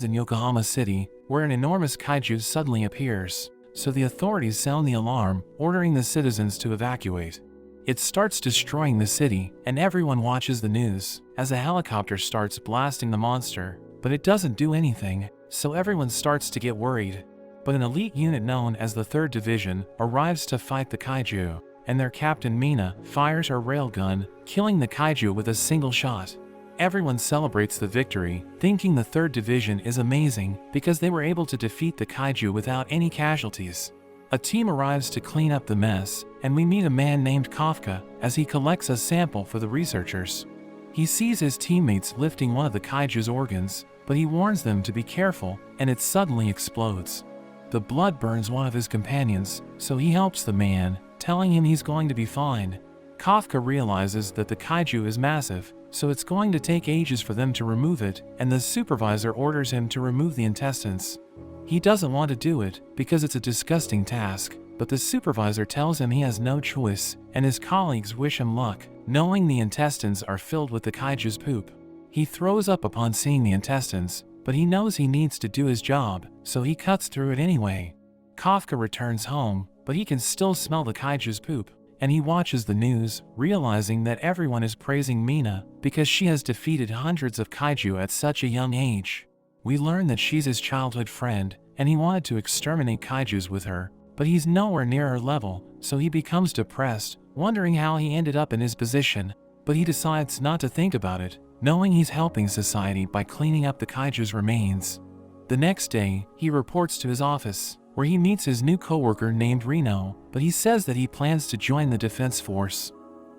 in Yokohama City, where an enormous kaiju suddenly appears, so the authorities sound the alarm, ordering the citizens to evacuate. It starts destroying the city, and everyone watches the news, as a helicopter starts blasting the monster, but it doesn't do anything, so everyone starts to get worried. But an elite unit known as the 3rd Division arrives to fight the kaiju, and their captain Mina fires her railgun, killing the kaiju with a single shot. Everyone celebrates the victory, thinking the 3rd Division is amazing because they were able to defeat the kaiju without any casualties. A team arrives to clean up the mess, and we meet a man named Kafka as he collects a sample for the researchers. He sees his teammates lifting one of the kaiju's organs, but he warns them to be careful, and it suddenly explodes. The blood burns one of his companions, so he helps the man, telling him he's going to be fine. Kafka realizes that the kaiju is massive, so it's going to take ages for them to remove it, and the supervisor orders him to remove the intestines. He doesn't want to do it because it's a disgusting task, but the supervisor tells him he has no choice, and his colleagues wish him luck, knowing the intestines are filled with the kaiju's poop. He throws up upon seeing the intestines, but he knows he needs to do his job, so he cuts through it anyway. Kafka returns home, but he can still smell the kaiju's poop, and he watches the news, realizing that everyone is praising Mina because she has defeated hundreds of kaiju at such a young age. We learn that she's his childhood friend, and he wanted to exterminate kaijus with her, but he's nowhere near her level, so he becomes depressed, wondering how he ended up in his position, but he decides not to think about it, knowing he's helping society by cleaning up the kaiju's remains. The next day, he reports to his office, where he meets his new coworker named Reno, but he says that he plans to join the defense force.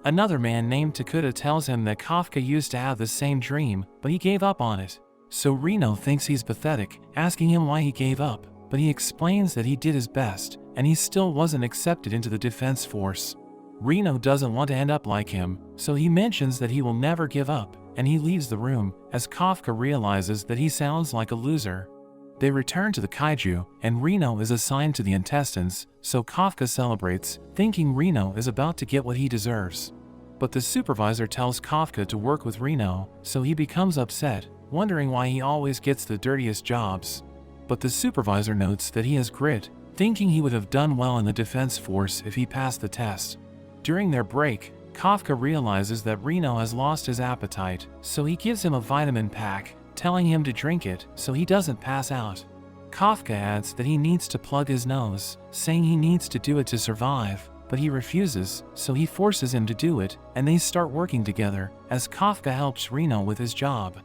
Another man named Takuta tells him that Kafka used to have the same dream, but he gave up on it. So Reno thinks he's pathetic, asking him why he gave up, but he explains that he did his best, and he still wasn't accepted into the defense force. Reno doesn't want to end up like him, so he mentions that he will never give up, and he leaves the room, as Kafka realizes that he sounds like a loser. They return to the kaiju, and Reno is assigned to the intestines, so Kafka celebrates, thinking Reno is about to get what he deserves. But the supervisor tells Kafka to work with Reno, so he becomes upset, wondering why he always gets the dirtiest jobs. But the supervisor notes that he has grit, thinking he would have done well in the defense force if he passed the test. During their break, Kafka realizes that Reno has lost his appetite, so he gives him a vitamin pack, telling him to drink it so he doesn't pass out. Kafka adds that he needs to plug his nose, saying he needs to do it to survive, but he refuses, so he forces him to do it, and they start working together, as Kafka helps Reno with his job.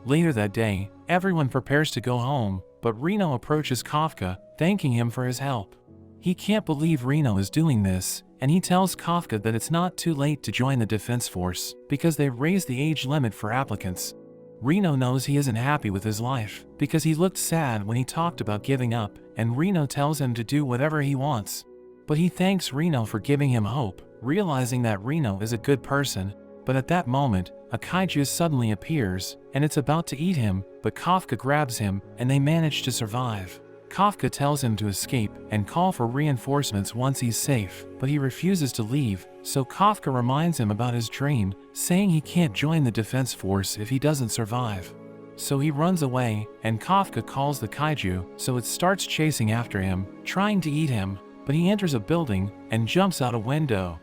Later that day, everyone prepares to go home, but Reno approaches Kafka, thanking him for his help. He can't believe Reno is doing this, and he tells Kafka that it's not too late to join the defense force, because they've raised the age limit for applicants. Reno knows he isn't happy with his life, because he looked sad when he talked about giving up, and Reno tells him to do whatever he wants. But he thanks Reno for giving him hope, realizing that Reno is a good person. But at that moment, a kaiju suddenly appears, and it's about to eat him, but Kafka grabs him, and they manage to survive. Kafka tells him to escape and call for reinforcements once he's safe, but he refuses to leave, so Kafka reminds him about his dream, saying he can't join the defense force if he doesn't survive. So he runs away, and Kafka calls the kaiju, so it starts chasing after him, trying to eat him, but he enters a building and jumps out a window.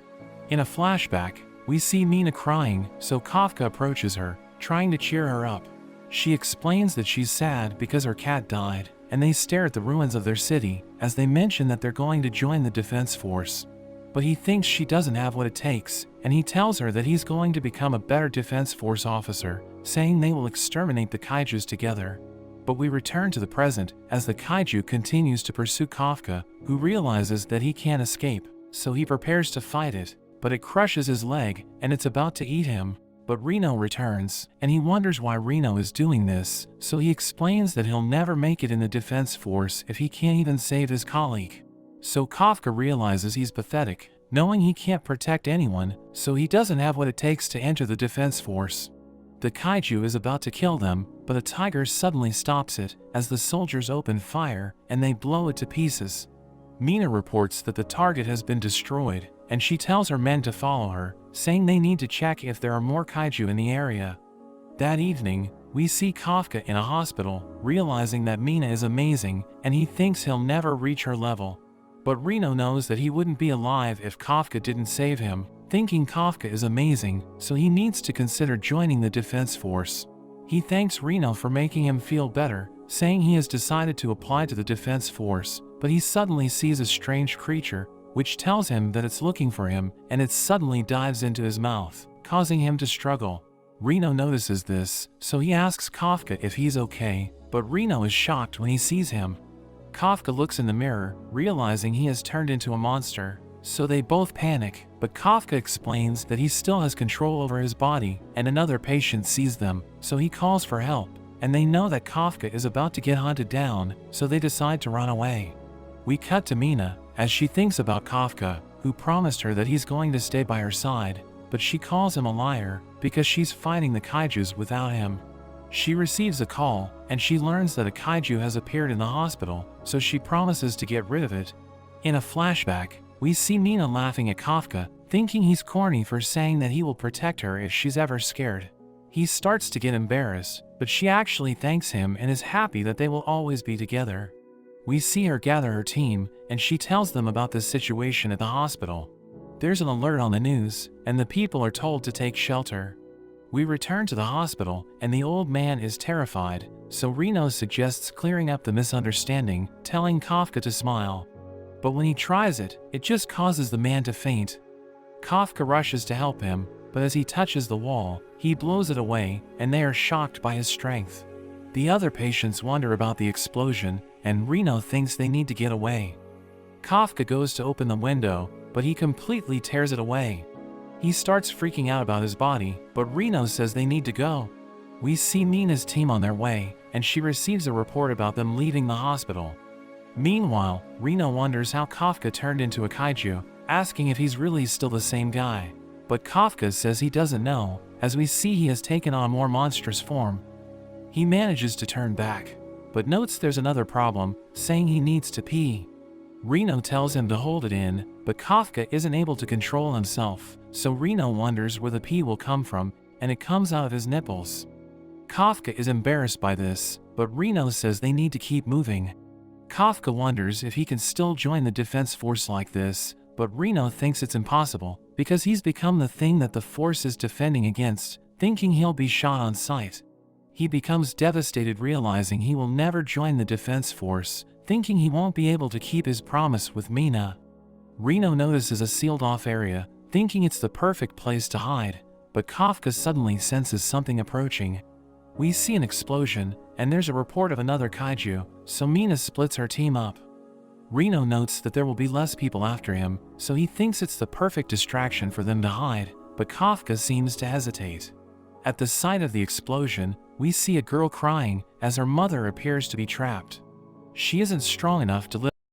In a flashback, we see Mina crying, so Kafka approaches her, trying to cheer her up. She explains that she's sad because her cat died, and they stare at the ruins of their city, as they mention that they're going to join the defense force. But he thinks she doesn't have what it takes, and he tells her that he's going to become a better defense force officer, saying they will exterminate the kaijus together. But we return to the present, as the kaiju continues to pursue Kafka, who realizes that he can't escape, so he prepares to fight it, but it crushes his leg, and it's about to eat him. But Reno returns, and he wonders why Reno is doing this, so he explains that he'll never make it in the defense force if he can't even save his colleague. So Kafka realizes he's pathetic, knowing he can't protect anyone, so he doesn't have what it takes to enter the defense force. The kaiju is about to kill them, but a tiger suddenly stops it, as the soldiers open fire, and they blow it to pieces. Mina reports that the target has been destroyed, and she tells her men to follow her, saying they need to check if there are more kaiju in the area. That evening, We see Kafka in a hospital, realizing that Mina is amazing, and he thinks he'll never reach her level. But Reno knows that he wouldn't be alive if Kafka didn't save him, thinking Kafka is amazing, so he needs to consider joining the defense force. He thanks Reno for making him feel better, saying he has decided to apply to the defense force, but he suddenly sees a strange creature, which tells him that it's looking for him, and it suddenly dives into his mouth, causing him to struggle. Reno notices this, so he asks Kafka if he's okay, but Reno is shocked when he sees him. Kafka looks in the mirror, realizing he has turned into a monster, so they both panic, but Kafka explains that he still has control over his body, and another patient sees them, so he calls for help, and they know that Kafka is about to get hunted down, so they decide to run away. We cut to Mina, as she thinks about Kafka, who promised her that he's going to stay by her side, but she calls him a liar, because she's fighting the kaijus without him. She receives a call, and she learns that a kaiju has appeared in the hospital, so she promises to get rid of it. In a flashback, we see Mina laughing at Kafka, thinking he's corny for saying that he will protect her if she's ever scared. He starts to get embarrassed, but she actually thanks him and is happy that they will always be together. We see her gather her team, and she tells them about the situation at the hospital. There's an alert on the news, and the people are told to take shelter. We return to the hospital, and the old man is terrified, so Reno suggests clearing up the misunderstanding, telling Kafka to smile. But when he tries it, it just causes the man to faint. Kafka rushes to help him, but as he touches the wall, he blows it away, and they are shocked by his strength. The other patients wonder about the explosion, and Reno thinks they need to get away. Kafka goes to open the window, but he completely tears it away. He starts freaking out about his body, but Reno says they need to go. We see Mina's team on their way, and she receives a report about them leaving the hospital. Meanwhile, Reno wonders how Kafka turned into a kaiju, asking if he's really still the same guy. But Kafka says he doesn't know, as we see he has taken on more monstrous form. He manages to turn back, but notes there's another problem, saying he needs to pee. Reno tells him to hold it in, but Kafka isn't able to control himself, so Reno wonders where the pee will come from, and it comes out of his nipples. Kafka is embarrassed by this, but Reno says they need to keep moving. Kafka wonders if he can still join the defense force like this, but Reno thinks it's impossible, because he's become the thing that the force is defending against, thinking he'll be shot on sight. He becomes devastated, realizing he will never join the defense force, thinking he won't be able to keep his promise with Mina. Reno notices a sealed-off area, thinking it's the perfect place to hide, but Kafka suddenly senses something approaching. We see an explosion, and there's a report of another kaiju, so Mina splits her team up. Reno notes that there will be less people after him, so he thinks it's the perfect distraction for them to hide, but Kafka seems to hesitate. At the site of the explosion, we see a girl crying, as her mother appears to be trapped. She isn't strong enough to lift